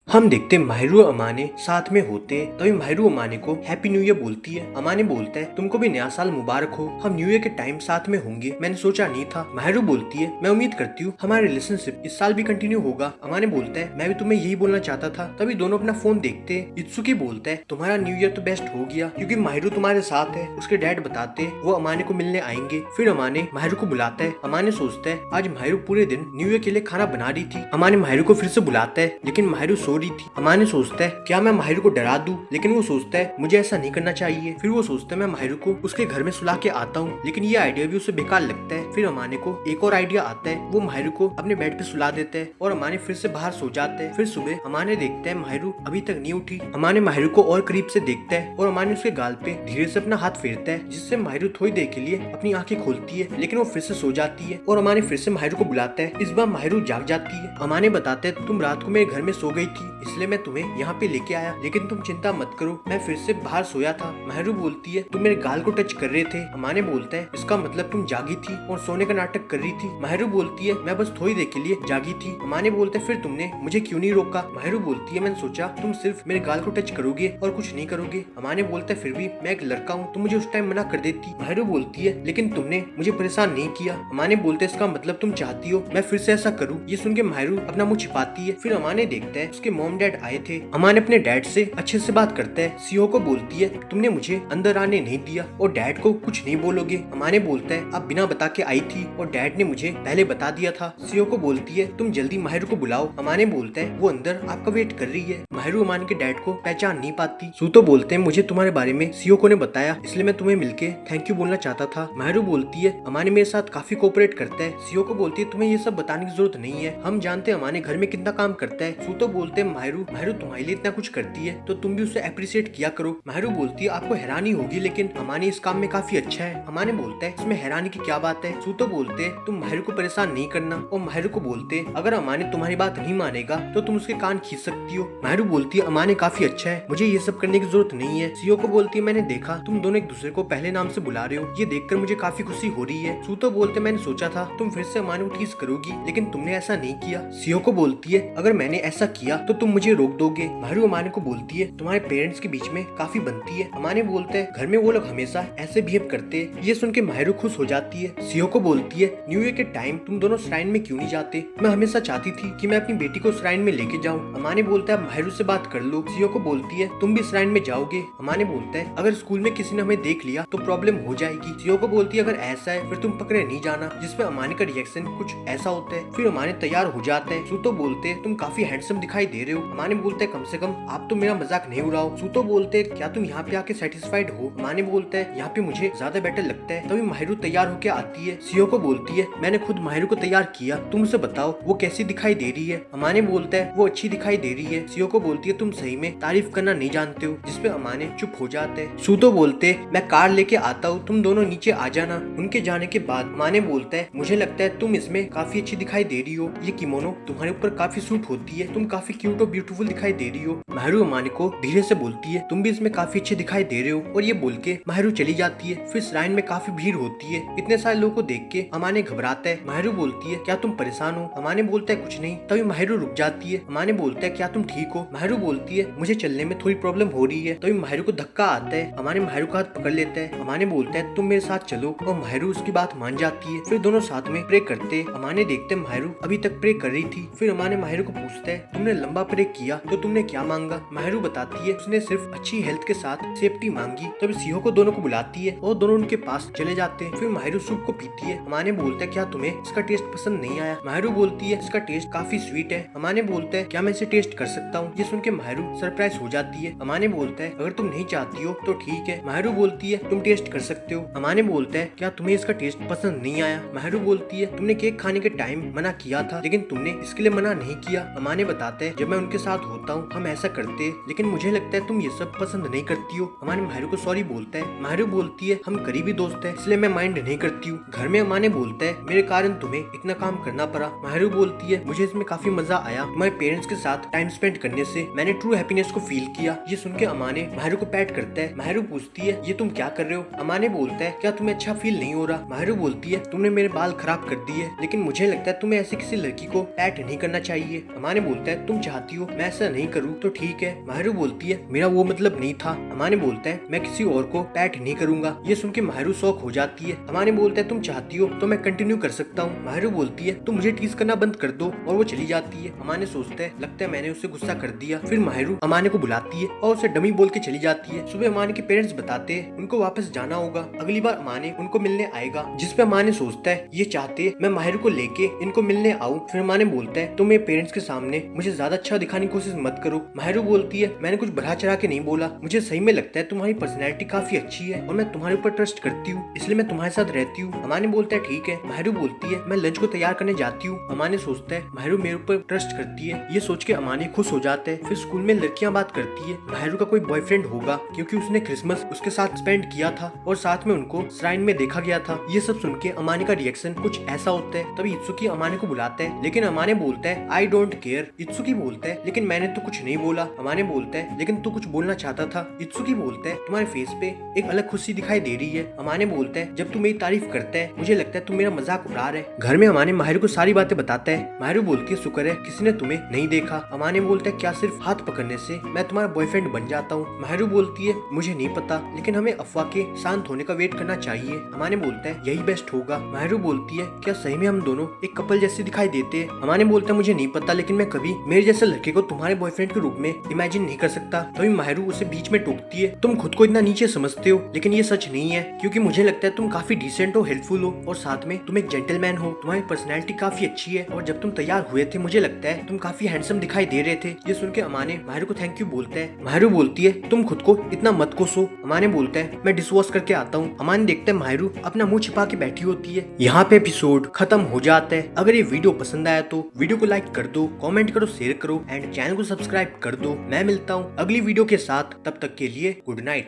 हम देखते माहिरू और अमाने साथ में होते हैं। तभी माहिरू अमाने को हैप्पी न्यू ईयर बोलती है। अमाने बोलता है तुमको भी नया साल मुबारक हो, हम न्यू ईयर के टाइम साथ में होंगे, मैंने सोचा नहीं था। माहिरू बोलती है मैं उम्मीद करती हूँ हमारा रिलेशनशिप इस साल भी कंटिन्यू होगा। अमाने बोलता है मैं भी तुम्हें यही बोलना चाहता था। तभी दोनों अपना फोन देखते हैं। इत्सुकी बोलता है तुम्हारा न्यू ईयर तो बेस्ट हो गया क्योंकि माहिरू तुम्हारे साथ है। उसके डैड बताते हैं वो अमाने को मिलने आएंगे। फिर अमाने माहिरू को बुलाता है। अमाने सोचता है आज माहिरू पूरे दिन न्यू ईयर के लिए खाना बना रही थी। अमाने माहिरू को फिर से बुलाता है लेकिन माहिरू सो रही थी। अमाने सोचता है क्या मैं माहिरू को डरा दूं, लेकिन वो सोचता है मुझे ऐसा नहीं करना चाहिए। फिर वो सोचता है मैं माहिरू को उसके घर में सुला के आता हूँ, लेकिन ये आइडिया भी उसे बेकार लगता है। फिर अमाने को एक और आइडिया आता है। वो माहिरू को अपने बेड पे सुला देता है और अमाने फिर से बाहर सो जाते हैं। फिर सुबह अमाने देखता है माहिरू अभी तक नहीं उठी। अमाने माहिरू को और करीब से देखता है और अमाने उसके गाल पे धीरे से अपना हाथ फेरता है, जिससे माहिरू थोड़ी देर के लिए अपनी आंखें खोलती है, लेकिन वो फिर से सो जाती है। और अमाने फिर से माहिरू को बुलाता है। इस बार माहिरू जाग जाती है। अमाने बताते है तुम रात को मेरे घर में सो गई थी, इसलिए मैं तुम्हें यहाँ पे लेके आया, लेकिन तुम चिंता मत करो, मैं फिर से बाहर सोया था। माहिरू बोलती है तुम मेरे गाल को टच कर रहे थे। अमाने बोलता है इसका मतलब तुम जागी थी और सोने का नाटक कर रही थी। माहिरू बोलती है मैं बस थोड़ी देर के लिए जागी थी। अमाने बोलते फिर तुमने मुझे क्यों नहीं रोका। माहिरू बोलती है मैंने सोचा तुम सिर्फ मेरे गाल को टच करोगे और कुछ नहीं करोगे। अमाने बोलता है फिर भी मैं एक लड़का हूँ, तुम मुझे उस टाइम मना कर देती। माहिरू बोलती है लेकिन तुमने मुझे परेशान नहीं किया। अमाने बोलते इसका मतलब तुम चाहती हो मैं फिर से ऐसा करूँ। ये सुन के माहिरू अपना मुंह छिपाती है। फिर अमाने देखता है उसके मॉम डैड आए थे। अमाने अपने डैड से अच्छे से बात करता है। सीओ को बोलती है तुमने मुझे अंदर आने नहीं दिया और डैड को कुछ नहीं बोलोगे। अमाने बोलता है आप बिना बता के आई थी और डैड ने मुझे पहले बता दिया था। सीओ को बोलती है तुम जल्दी माहिरू को बुलाओ। अमाने बोलता है वो अंदर आपका वेट कर रही है। माहिरू अमाने के डैड को पहचान नहीं पाती। सूतो बोलते हैं मुझे तुम्हारे बारे में सीओ को ने बताया, इसलिए मैं तुम्हें मिलके थैंक यू बोलना चाहता था। माहिरू बोलती है अमाने मेरे साथ काफी कोऑपरेट करता है। सीओ को बोलती है तुम्हें ये सब बताने की जरूरत नहीं है, हम जानते हैं अमाने घर में कितना काम करता है। सूतो बोलते हैं माहिरू तुम्हारे लिए इतना कुछ करती है तो तुम भी उसे अप्रिशिएट किया करो। माहिरू बोलती है आपको हैरानी होगी लेकिन अमाने इस काम में काफी अच्छा है। अमाने बोलता है इसमें हैरानी की क्या बात है। सूतो बोलते हैं तुम माहिरू को परेशान नहीं करना और माहिरू को बोलते अगर अमाने तुम्हारी बात नहीं मानेगा तो तुम उसके कान खींच सकती हो। माहिरू बोलती है अमाने काफी अच्छा है, मुझे ये सब करने की जरूरत नहीं है। सीओ को बोलती है मैंने देखा तुम दोनों एक दूसरे को पहले नाम से बुला रहे हो, ये देखकर मुझे काफी खुशी हो रही है। सूतो बोलते मैंने सोचा था तुम फिर से अमाने को टीज करोगी, लेकिन तुमने ऐसा नहीं किया। सीओ को बोलती है अगर मैंने ऐसा किया तो तुम मुझे रोक दोगे। माहिरू अमाने को बोलती है तुम्हारे पेरेंट्स के बीच में काफी बनती है। अमाने बोलते हैं घर में वो लोग हमेशा ऐसे बिहेव करते हैं। ये सुन के माहिरू खुश हो जाती है। सीओ को बोलती है न्यू ईयर के टाइम तुम दोनों श्राइन में क्यों नहीं जाते, मैं हमेशा चाहती थी कि मैं अपनी बेटी को श्राइन में लेके जाऊँ। अमाने बोलता है माहिरू से बात कर लो। सीओ को बोलती है तुम भी श्राइन में जाओगे। अमाने बोलता है अगर स्कूल में किसी ने हमें देख लिया तो प्रॉब्लम हो जाएगी। सीओ को बोलती है अगर ऐसा है फिर तुम पकड़े नहीं जाना, जिसपे अमाने का रिएक्शन कुछ ऐसा होता है। फिर अमाने तैयार हो जाते हैं। सूतो बोलते तुम काफी हैंडसम दिखाई दे रहे हो। अमाने बोलते कम से कम आप तो मेरा मजाक नहीं उड़ाओ। सूतो बोलते क्या तुम यहाँ पे आके सेटिस्फाइड हो। अमाने बोलता है यहाँ पे मुझे ज्यादा बेटर लगता है। तभी माहिरू तैयार होके आती है। सीओ को बोलती है मैंने खुद माहिरू को तैयार किया, तुम उसे बताओ वो कैसी दिखाई दे रही है। अमाने बोलता है वो अच्छी दिखाई दे रही है। सीओ को बोलती है तुम सही में तारीफ करना नहीं जानते हो, जिसपे अमाने चुप हो जाते हैं। सूतो बोलते मैं कार लेके आता हूँ, तुम दोनों नीचे आ जाना। उनके जाने के बाद अमाने बोलता है मुझे लगता है तुम इसमें काफी अच्छी दिखाई दे रही हो, ये किमोनो तुम्हारे ऊपर काफी सूट होती है, तुम काफी क्यूट और ब्यूटीफुल दिखाई दे रही हो। माहिरू अमाने को धीरे से बोलती है तुम भी इसमें काफी अच्छे दिखाई दे रहे हो, और ये बोल के माहिरू चली जाती है। फिर श्राइन में काफी भीड़ होती है। इतने सारे लोगों को देख के अमाने घबराता है। माहिरू बोलती है क्या तुम परेशान हो। अमाने बोलता है कुछ नहीं। तभी माहिरू रुक जाती है। अमाने बोलता है क्या तुम ठीक हो। माहिरू बोलती है मुझे चलने में थोड़ी प्रॉब्लम हो रही है। तभी माहिरू को धक्का आता है। अमाने माहिरू का हाथ पकड़ लेता है। अमाने बोलता है तुम मेरे साथ चलो, और माहिरू उसकी बात मान जाती है। फिर दोनों साथ में प्रे करते। अमाने देखते माहिरू अभी तक प्रे कर रही थी। फिर अमाने माहिरू को पूछता है तुमने लंबा प्रे किया तो तुमने क्या मांगा। माहिरू बताती है उसने सिर्फ अच्छी हेल्थ के साथ सेफ्टी मांगी। तभी सीओ को दोनों को बुलाती है और दोनों उनके पास चले जाते हैं। फिर माहिरू सूप को पीती है। अमाने बोलता है क्या तुम्हें इसका टेस्ट पसंद नहीं आया। माहिरू बोलती है इसका टेस्ट काफी स्वीट है। अमाने बोलता है क्या मैं इसे टेस्ट कर सकता हूँ। ये सुन के माहिरू सरप्राइज हो जाती है। अमाने बोलता है अगर तुम नहीं चाहती हो तो ठीक है। माहिरू बोलती है तुम टेस्ट कर सकते हो। अमाने बोलता है क्या तुम्हें इसका टेस्ट पसंद नहीं आया। माहिरू बोलती है तुमने केक खाने के टाइम मना किया था, लेकिन तुमने इसके लिए मना नहीं किया। अमाने बताते हैं जब मैं उनके साथ होता हूँ हम ऐसा करते हैं, लेकिन मुझे लगता है तुम ये सब पसंद नहीं करती हो। अमाने माहिरू को सॉरी बोलता है। माहिरू बोलती है हम करीबी दोस्त हैं इसलिए मैं माइंड नहीं करती हूँ। घर में अमाने बोलता है मेरे कारण तुम्हें इतना काम करना पड़ा। माहिरू बोलती है मुझे इसमें काफी मजा आया, तुम्हारे पेरेंट्स के साथ टाइम स्पेंड करने से मैंने ट्रू हैप्पीनेस को फील किया। ये सुन के अमाने माहिरू को पैट करता है। माहिरू पूछती है ये तुम क्या कर रहे हो। अमाने बोलता है क्या तुम्हें अच्छा फील नहीं हो रहा। माहिरू बोलती है तुमने मेरे बाल खराब कर दिए, लेकिन मुझे लगता है तुम्हें ऐसी किसी लड़की को पैट नहीं करना चाहिए। अमाने बोलता है तुम चाहती चाहती हो मैं ऐसा नहीं करूँ तो ठीक है। माहिरू बोलती है मेरा वो मतलब नहीं था। अमाने बोलता है मैं किसी और को पैट नहीं करूंगा। ये सुन के माहिरू शॉक हो जाती है। अमाने बोलता है तुम चाहती हो तो मैं कंटिन्यू कर सकता हूँ। माहिरू बोलती है तुम मुझे टीज करना बंद कर दो और वो चली जाती है। अमाने सोचता है लगता है मैंने उससे गुस्सा कर दिया। फिर माहिरू अमाने को बुलाती है और उसे डमी बोल के चली जाती है। सुबह अमाने के पेरेंट्स बताते हैं उनको वापस जाना होगा, अगली बार अमाने उनको मिलने आएगा। जिसपे अमाने सोचता है ये चाहते मैं माहिरू को लेके इनको मिलने आऊँ। फिर अमाने बोलता है तुम मेरे पेरेंट्स के सामने मुझे ज्यादा अच्छा दिखाने की कोशिश मत करो। माहिरू बोलती है मैंने कुछ बढ़ा चढ़ा के नहीं बोला, मुझे सही में लगता है तुम्हारी पर्सनैलिटी काफी अच्छी है और मैं तुम्हारे ऊपर ट्रस्ट करती हूँ, इसलिए मैं तुम्हारे साथ रहती हूँ। अमाने बोलता है ठीक है। माहिरू बोलती है मैं लंच को तैयार करने जाती हूँ। अमाने सोचता है माहिरू मेरे ऊपर ट्रस्ट करती है। ये सोच के अमाने खुश हो जाता है। फिर स्कूल में लड़कियां बात करती है माहिरू का कोई बॉयफ्रेंड होगा क्योंकि उसने क्रिसमस उसके साथ स्पेंड किया था और साथ में उनको श्राइन में देखा गया था। ये सब सुन के अमाने का रिएक्शन कुछ ऐसा होता है। तभी इत्सुकी अमाने को बुलाता है लेकिन अमाने बोलता है आई डोंट केयर। इत्सुकी बोलता है लेकिन मैंने तो कुछ नहीं बोला। अमाने बोलता है लेकिन तू कुछ बोलना चाहता था। इत्सुकी बोलता है तुम्हारे फेस पे एक अलग खुशी दिखाई दे रही है। अमाने बोलता है जब तू मेरी तारीफ करता है मुझे लगता है तू मेरा मजाक उड़ा रहा है। घर में अमाने माहिरू को सारी बातें बताता है। माहिरू बोलती है शुक्र है किसी ने तुम्हें नहीं देखा। अमाने बोलता है क्या सिर्फ हाथ पकड़ने से मैं तुम्हारा बॉयफ्रेंड बन जाता हूँ। माहिरू बोलती है मुझे नहीं पता लेकिन हमें अफवाह के शांत होने का वेट करना चाहिए। अमाने बोलता है यही बेस्ट होगा। माहिरू बोलती है क्या सही में हम दोनों एक कपल जैसे दिखाई देते हैं। अमाने बोलता है मुझे नहीं पता लेकिन मैं कभी मेरे जैसे लड़के को तुम्हारे बॉयफ्रेंड के रूप में इमेजिन नहीं कर सकता। तभी माहिरू उसे बीच में टोकती है तुम खुद को इतना नीचे समझते हो लेकिन ये सच नहीं है क्योंकि मुझे लगता है तुम काफी डिसेंट हो, हेल्पफुल हो और साथ में तुम एक जेंटलमैन हो। तुम्हारी पर्सनैलिटी काफी अच्छी है और जब तुम तैयार हुए थे मुझे लगता है तुम काफी हैंडसम दिखाई दे रहे थे। ये सुन के अमाने माहिरू को थैंक यू बोलता है। माहिरू बोलती है तुम खुद को इतना मत कोसो। अमाने बोलता है मैं डिश वॉश करके आता हूँ। अमाने देखता है माहिरू अपना मुंह छिपा के बैठी होती है। यहाँ पे एपिसोड खत्म हो जाता है। अगर ये वीडियो पसंद आया तो वीडियो को लाइक कर दो, कमेंट करो, शेयर करो एंड चैनल को सब्सक्राइब कर दो। मैं मिलता हूँ अगली वीडियो के साथ, तब तक के लिए गुड नाइट।